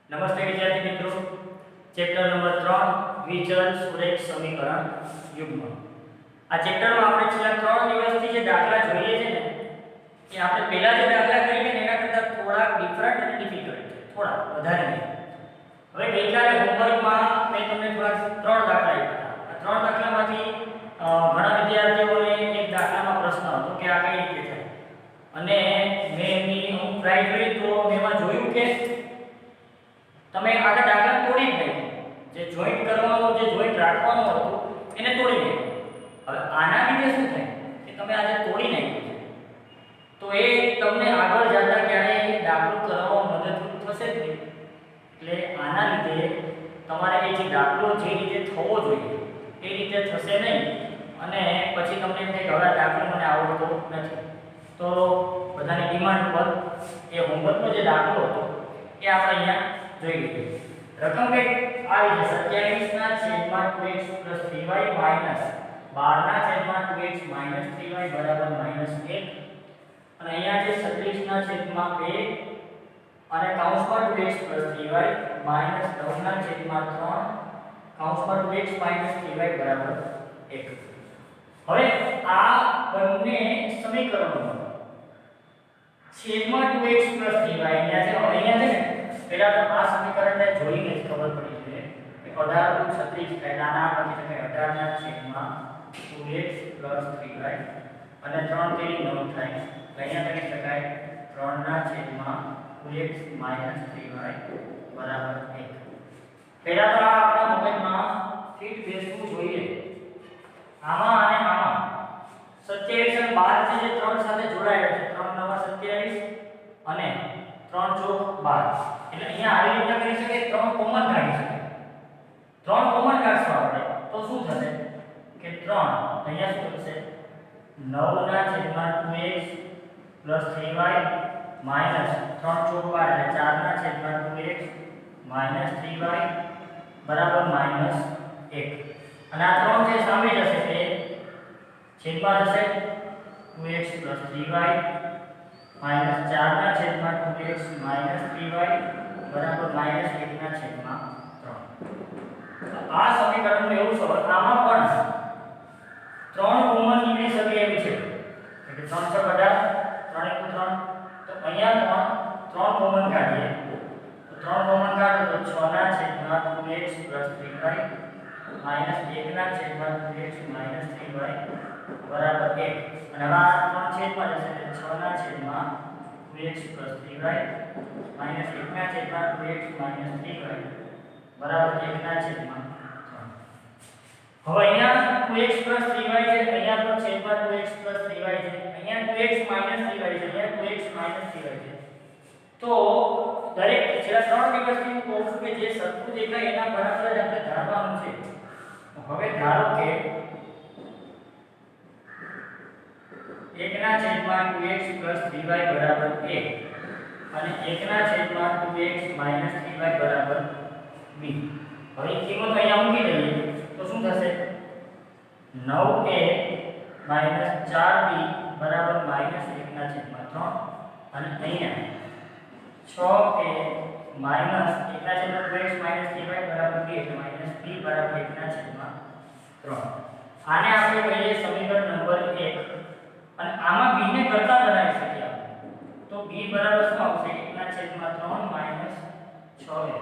નમસ્તે વિદ્યાર્થી મિત્રો, ચેપ્ટર નંબર 3 દ્વિચલ સુરેખ સમીકરણ યુગ્મ. આ ચેપ્ટરમાં આપણે છેલ્લા 3 દિવસથી જે દાખલા જોઈએ છે ને એ આપણે પહેલા જે દાખલા કરીને એના કરતાં થોડા ડિફરન્ટ અને ડિફિકલ્ટ છે, થોડા વધારે નહીં. હવે ગઈકાલે હોમવર્કમાં મેં તમને થોડા 3 દાખલા આપ્યા હતા. આ 3 દાખલામાંથી ઘણા વિદ્યાર્થીઓને એક દાખલામાં પ્રશ્ન હતો કે આ કઈ રીતે થાય, અને મેં એમની ટ્રાય કરી તો એમાં જોયું કે તમે આખા દાખલા તોડી જ નહીં, જે જોઈન્ટ કરવાનો, જે જોઈન્ટ રાખવાનો હતો એને તોડી નહીં. હવે આના લીધે શું થાય કે તમે આજે તોડી નાખ્યું છે તો એ તમને આગળ જતા ક્યારેય દાખલો કરવામાં મદદરૂપ થશે જ નહીં. એટલે આના લીધે તમારે એ જે દાખલો જે રીતે થવો જોઈએ એ રીતે થશે નહીં, અને પછી તમને એમ થાય કે હવે દાખલો મને આવડતો નથી. તો બધાની ડિમાન્ડ પર એ હોમવર્કનો જે દાખલો હતો એ આપણે અહીંયા જોઈ લઈએ. રકમ કઈ આવી છે 27 ના છેદમાં 2x 3y માઈનસ 12 ના છેદમાં 2x 3y બરાબર -1, અને અહીંયા છે 36 ના છેદમાં 2 અને કૌંસમાં 2x 3y માઈનસ 9 ના છેદમાં 3 કૌંસમાં 2x 3y બરાબર 1. હવે આ બંને સમીકરણો છેદમાં 2x 3y અહીંયા છે ને પહેલા તો આ સમીકરણને જોઈને જ ખબર પડી છે કે 18 * 36 થાય, નાના લખી શકાય 18 ના છેદમાં 2x 3y અને 3 તેરી 9 થાય, અહીંયા લખી શકાય 3 ના છેદમાં 2x 3y બરાબર 1. પહેલા તો આપણા મગજમાં ફિટ બેસવું જોઈએ. આમાં અને આમાં 27 અને 12 છે જે 3 સાથે જોડાયેલા છે, 3 નવા 27 અને 3 ચોક 12. એટલે અહીંયા આવી રીતે કરી શકે, 3 કોમન કાઢી શકે. 3 કોમન કાઢશું આપણે તો શું થશે કે 3 અહીંયા શું થશે 9 ના છેદમાં 2x 3y માઈનસ 3 ચોક 12 એટલે 4 ના છેદમાં 2x 3y બરાબર -1. અને આ 3 છે સામે જશે તે છેદમાં જશે 2x 3y માઈનસ 4 ના છેદમાં 2x 3y બરાબર -1 ના છેદમાં 3. આ સમીકરણનું એવું સ્વરૂપ, આમાં પણ 3 કોમન નીકળી શકે એમ છે, એટલે 3 * 18 3 * 3. તો અહીંયા પણ 3 કોમન કાઢીએ તો 3 કોમન કાઢો તો 6 ના છેદમાં 2x 3y -1 ના છેદમાં 2x 3y બરાબર 1. અને હવે આ 3 છેદમાં જશે એટલે 6 ના છેદમાં 2x 3y -1 ના છેદમાં 2x 3y બરાબર 1 ના છેદમાં 3. હવે અહીંયા 2x 3y છે, અહીંયા પણ છેદમાં 2x 3y છે, અહીંયા 2x 3y છે, અહીંયા 2x 3y છે. તો દરેક છેલ્લા 3 દિવસથી હું કહું છું કે જે સરખું દેખાય એના બરાબર જ આપણે ધારવાનું છે. હવે ધારો કે 1 ના છેદમાં 2x 3y બરાબર 1 અને 1 ના છેદમાં 2x 3y બરાબર 2. હવે કિંમત અહીંયા મૂકી દઈએ તો શું થશે 9a - 4b બરાબર -1 ના છેદમાં 3, અને અહીંયા 6a - 1 ના છેદમાં 2x 3y બરાબર 2 એટલે -b બરાબર 1 ના છેદમાં 3. આને આપણે કહીએ સમીકરણ નંબર 1, અને આમાં b ને કરતા બનાવી શકીએ આપણે. તો b બરાબર શું આવશે 1 ના છેદમાં 3 - 6a.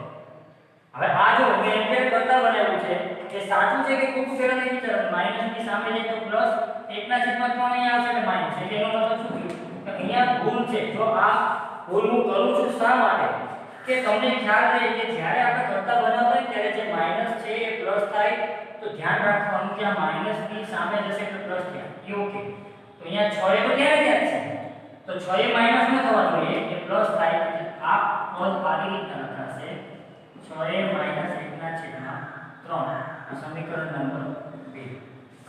હવે આ જો મેં એમ્પિયર કરતા બનાવ્યું છે કે સાચું છે કે ખોટું પહેલા નહીં વિચારવાનું. માઈનસ ની સામે જાય તો પ્લસ 1 ના છેદમાં 3 અહીંયા આવશે એટલે માઈનસ. એટલે એનો મતલબ શું થયું કે અહીંયા ભૂલ છે. જો આ ભૂલ હું કરું છું શા માટે કે તમને ખ્યાલ રહે કે જ્યારે આપણે કરતા બનાવતા હોય ત્યારે જે માઈનસ છે એ પ્લસ થાય, તો ધ્યાન રાખવાનું કે આ માઈનસ ની સામે જશે એટલે પ્લસ થાય. એ ઓકે. તો અહીંયા 6 એ તો ક્યારે થાય છે, તો 6 એ માઈનસ ન થવા જોઈએ, એ પ્લસ થાય. એટલે આ પદ આવી રીતના લખાશે 6a - 1 ના છેદમાં 3. આ સમીકરણ નંબર 2.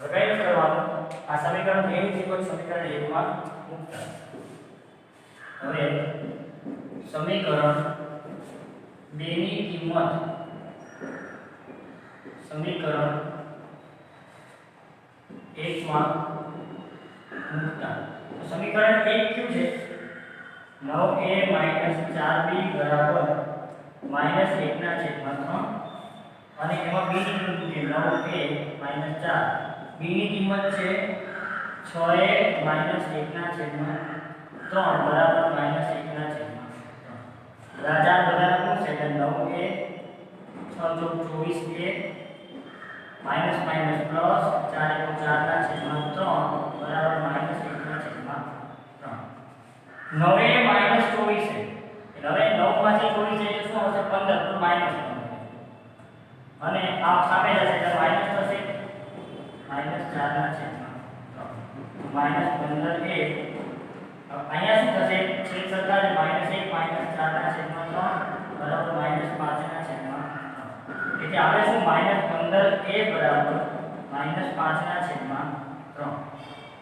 હવે કઈ કરવાનું, આ સમીકરણ 2 ની જગ્યાએ સમીકરણ 1 માં મૂકતા. હવે સમીકરણ 2 ની કિંમત સમીકરણ 1 માં મૂકતા. તો સમીકરણ 1 કયું છે 9a - 4b બરાબર -1/3 અને એમાં b ની કિંમત છે 9a - 4 b ની કિંમત છે 6a - 1/3 બરાબર -1/3 રાજા બરાબર શું છે કે 9a 6 × 24a minus minus plus 4 × 4/3 બરાબર -1/3 9a - 24 છે હવે 9 માંથી 24 એટલે શું આવશે 15 તો -15 અને આ સામે જશે એટલે માઈનસ થશે -4/3 -15 એ અહીંયા શું થશે છેદ સરખા -1 - 4/3 બરાબર -5/3 એટલે આપણે શું -15a બરાબર -5/3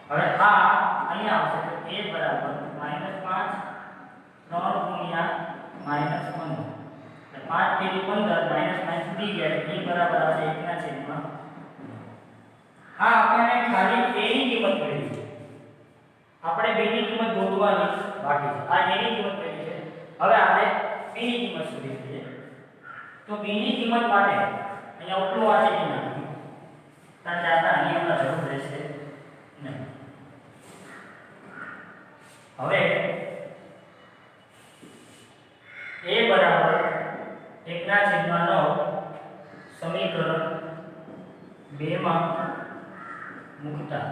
હવે આ અહીંયા આવશે તો a બરાબર -5 3 ગુણ્યા -15 એટલે 5 તેરી 15 માઈનસ ઉડી ગયા એટલે e બરાબર આવશે 1/3 આ આપણને ખાલી a ની કિંમત મળી છે આપણે b ની કિંમત શોધવાની બાકી છે આ a ની કિંમત મળી છે હવે આપણે b ની કિંમત શોધવી છે તો b ની કિંમત માટે અહીંયા ઉપલું વાંચી નાખીએ કારણ કે આપણે નિયમના જરૂર રહેશે નહીં હવે a બરાબર 1/9 સમીકરણ 2 માં મૂકતા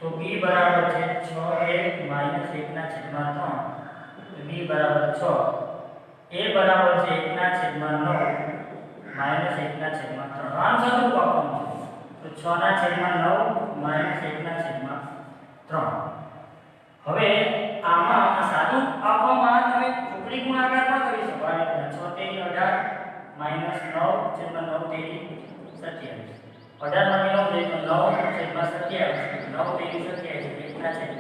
તો b બરાબર છે 6a - 1/3 b બરાબર 6 a બરાબર છે 1/9 - 1/3 આમ સાદું આપવાનું છે તો 6/9 - 1/3 હવે આમાં આ સાદું આપવામાં તમે ચોકડી ગુણાકાર પણ કરી શકો આ રીતના 6 તેરી 18 - 9/9 તેરી 27 18 માંથી 9 જાય તો 9/27 9 તેરી 27 1/3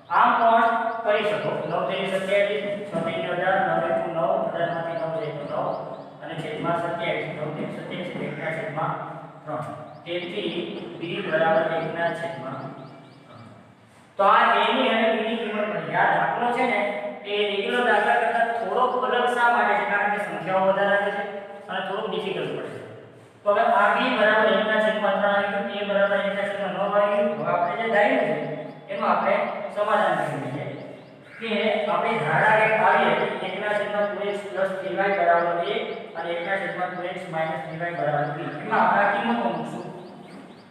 આમ પણ કરી શકો 9 તેરી 27 6 તેરી 18 9 × 9 18 માંથી 9 જાય તો 9 અને છેદમાં 27 9 તેરી 27 1/3 તેથી b બરાબર 1/3 તો આ a ની અને b ની કિંમત મળી આ દાખલો છે ને એ રેગ્યુલર દાખલા કરતા થોડો અલગ શા માટે છે કારણ કે સંખ્યાઓ વધારે આવે છે અને થોડું ડિફિકલ્ટ પડે છે તો હવે આ b બરાબર 1/3 આવી ગયું a બરાબર 1/9 આવી ગયું હવે આપણે જે ધાર્યું છે એનું આપણે સમાધાન કરી લઈએ કે આપણે ધારણા કે આવીએ 1/2x + 3y બરાબર a અને 1/2x - 3y બરાબર b એમાં આપણે કિંમતો મૂકશું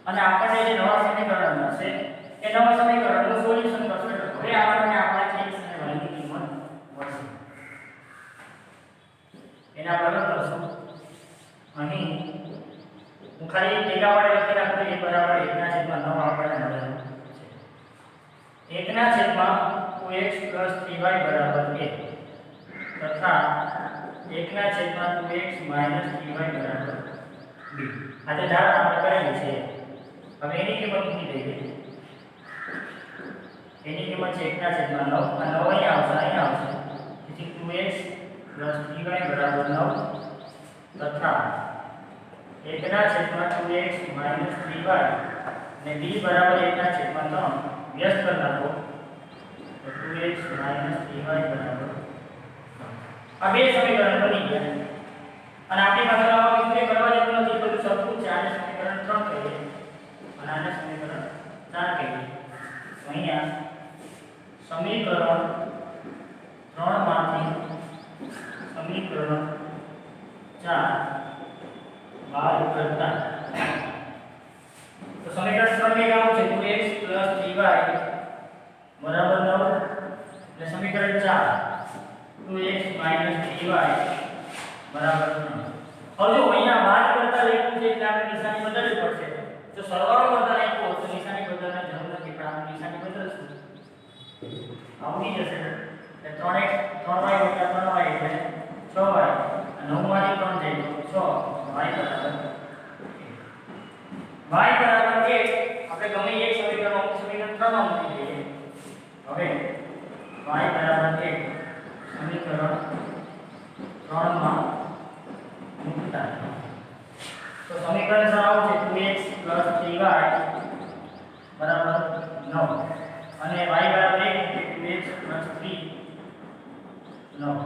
અને આપણને જે નવા સમીકરણ મળશે એ નવા સમીકરણનું સોલ્યુશન કરશું હવે આપણને આપણા x અને y ની કિંમત મળશે એના પર કરશું અહીં હું ખાલી ટેકા વડે લખી નાખું એ બરાબર 1/9 આપણને મળેલું છે 1/2x + 3y બરાબર a તથા 1/2x - 3y બરાબર b આ જે ધારણા આપણે કરેલી છે હવે એની કિંમત મૂકી દઈએ એની કિંમત છે 1/9 આ 9 અહીંયા આવશે તેથી 2x + 3y બરાબર 9 તથા 1/2x - 3y અને b બરાબર 1/3 વ્યસ્ત કરી નાખો તો 2x - 3y બરાબર આ બે સમીકરણ બની ગયા અને આપણી પાસે આવા વિસ્તૃત કરવા જેવું નથી બધું સરખું છે આને સમીકરણ 3 કહીએ અને આને સમીકરણ 4 કહીએ તો અહીંયા સમીકરણ 3 માંથી સમીકરણ 4 બાદ કરતા તો સમીકરણ 3 में क्या છે 2x + 3y બરાબર 9 એટલે સમીકરણ 4 2x - 3y બરાબર 3 હવે જો અહીંયા બાદ કરતા લખ્યું છે એટલે આપણે નિશાની બદલવી પડશે જો સરવાળો કરતા લખ્યું હોય તો નિશાની બદલવાની જરૂર નથી પણ આપણે નિશાની બદલશું આવડી જશે એટલે 3x 3y + 3y એટલે 6y 9 માંથી 3 જાય તો 6 y બરાબર 1 આપણે ગમે એક સમીકરણ સમીકરણ 3 માં મૂકી દઈએ હવે y બરાબર 1 સમીકરણ 3 માં મૂકતા તો સમીકરણ સરાવ છે 2x + 3y બરાબર 9 અને y બરાબર 1 એટલે 2x + 3 9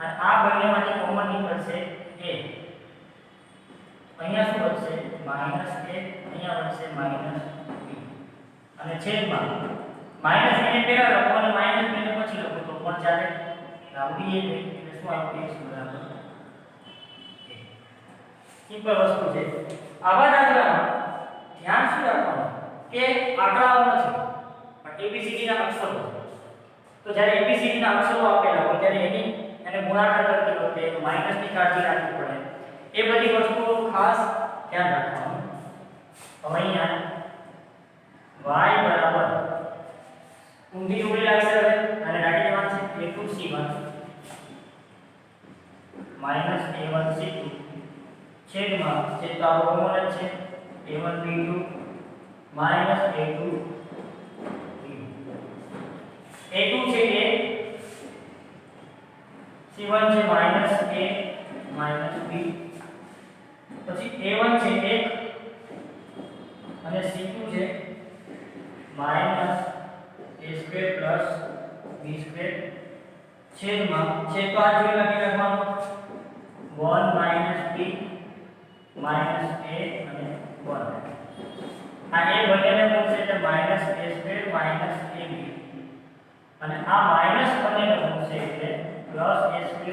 અને આ બંનેમાંથી કોમન નીકળશે a. અહીંયા શું બનશે -a, અહીંયા બનશે -b અને છેદમાં માઈનસ a ને પહેલા લખો અને માઈનસ b ને પછી લખો તો પણ ચાલે. રાઉન્ડી એ એટલે શું આવશે x બરાબર a. સિમ્પલ વસ્તુ છે. આવા દાખલામાં ધ્યાન શું રાખવાનું કે આંકડાઓ નથી પણ ABCD ના અક્ષરો છે. તો જ્યારે ABCD ના અક્ષરો આપેલા હોય ત્યારે એને ગુણાકાર કરતી વખતે માઈનસ ની કાળજી રાખવી પડે. એ બધી વસ્તુઓ ખાસ ધ્યાન રાખવાનું. હવે અહીંયા y બરાબર ઊંધી ઉભી લાગશે હવે અને દાખલા દેવાનું છે a2c1 a1c2 છેદમાં જે તો આ કોમન છે a1b2 a2b2 a2 છે એ c1 છે -a -b પછી a1 છે 1 અને c2 છે -a2 + b2 છેદમાં છે તો આ જોઈ લખી રાખવાનું 1 - b - a અને 1 આ એ બંનેને મળશે એટલે -a2 - ab અને આ માઈનસ બંનેને મળશે એટલે +a2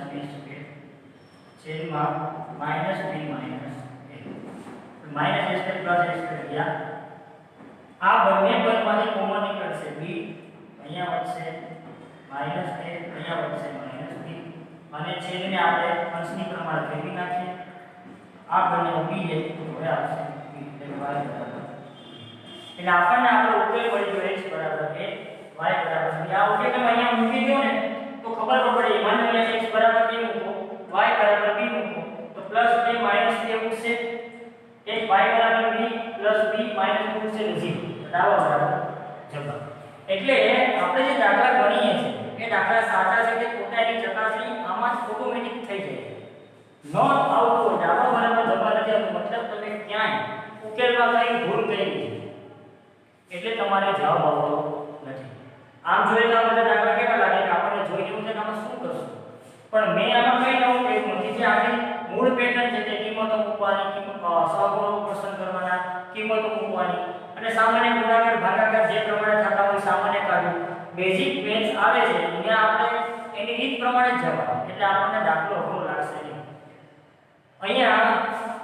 - b2 છેદમાં -b - a -a2 + a2 ગયા. આ બંને પદમાંથી કોમન નીકળશે b અહીંયા વધશે -a અહીંયા વધશે -b અને છેદને આપણે અંશની પ્રમાણે ફેરવી નાખીએ. આ બંને b છે તો હવે આવશે b એટલે y બરાબર એટલે આપણને આપણો ઉકેલ મળી ગયો x બરાબર a y બરાબર b. આ ઉકેલ તમે અહીંયા મૂકી દો ને તો ખબર પડે. માની લો x બરાબર a મૂકો y બરાબર b મૂકો તો +a - a ઉઠશે. એક y બરાબર b + b - b ઉઠશે 0. બરાબર બરાબર જવાબ. એટલે આપણે જે દાખલા ગણીએ છીએ એ દાખલા સાચા છે કે ખોટા એની ચકાસણી આમાં જ ઓટોમેટિક થઈ જાય. નોટ આવતો હોય દાખલો બરાબર જવાબ નથી આવતો મતલબ તમે ક્યાંય ઉકેલમાં કઈ ભૂલ કરી છે એટલે તમારે જવાબ આવતો નથી. આમ જોઈએ તો આ બધા દાખલા કેવા લાગે કે આપણને જોઈ લેવું છે કે આમાં શું કરશું પણ મેં આમાં કઈ નવું કહ્યું નથી. જે આપણી મૂળ પેટર્ન છે તે કિંમતો મૂકવાની સહગુણકો પસંદ કરવાના કિંમતો મૂકવાની અને સામાન્ય ગુણાકાર ભાગાકાર જે પ્રમાણે થતા હોય સામાન્ય કાઢવું. બેઝિક મેથ્સ આવે છે ત્યાં આપણે એની રીત પ્રમાણે જ જવાનું એટલે આપણને દાખલો અઘરો લાગશે નહીં. અહીંયા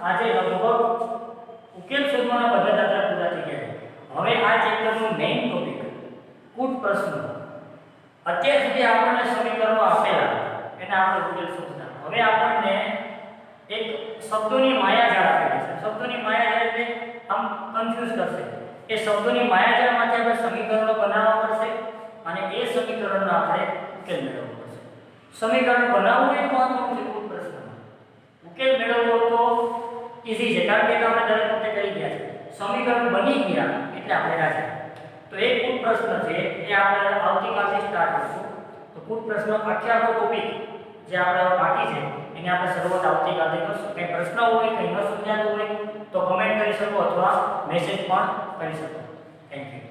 આજે લગભગ ઉકેલ શોધવાના બધા દાખલા પૂરા થઈ ગયા છે. હવે આ ચેપ્ટરનો મેઇન ટોપિક કુટ પ્રશ્નો. અત્યાર સુધી આપણને સમીકરણો આપેલા એને આપણે ઉકેલ શોધતા. હવે આપણને એક શબ્દોની માયાજાળ આપેલી છે. શબ્દોની માયાજાળ એટલે આમ કન્ફ્યુઝ કરશે. એ શબ્દોની માયાજાળમાંથી આપણે સમીકરણો બનાવવા પડશે અને એ સમીકરણનો આપણે ઉકેલ મેળવવો પડશે. સમીકરણ બનાવવું એ મહત્વનું છે કુટ પ્રશ્નમાં. ઉકેલ મેળવવો તો ઈઝી છે કારણ કે આપણે દરેક વખતે કરી ગયા છે. સમીકરણ બની ગયા એટલે આપણે રાજી. તો એક કુટ પ્રશ્ન છે એ આપણે આવતીકાલથી સ્ટાર્ટ કરીશું. તો કુટ પ્રશ્ન આખો ટોપિક જે આપણે બાકી છે એને આપણે શરૂઆત આવતીકાલથી કરશું. કંઈ પ્રશ્ન હોય કંઈ ન સમજાતું હોય તો કમેન્ટ કરી શકો અથવા મેસેજ પણ કરી શકો. Thank you.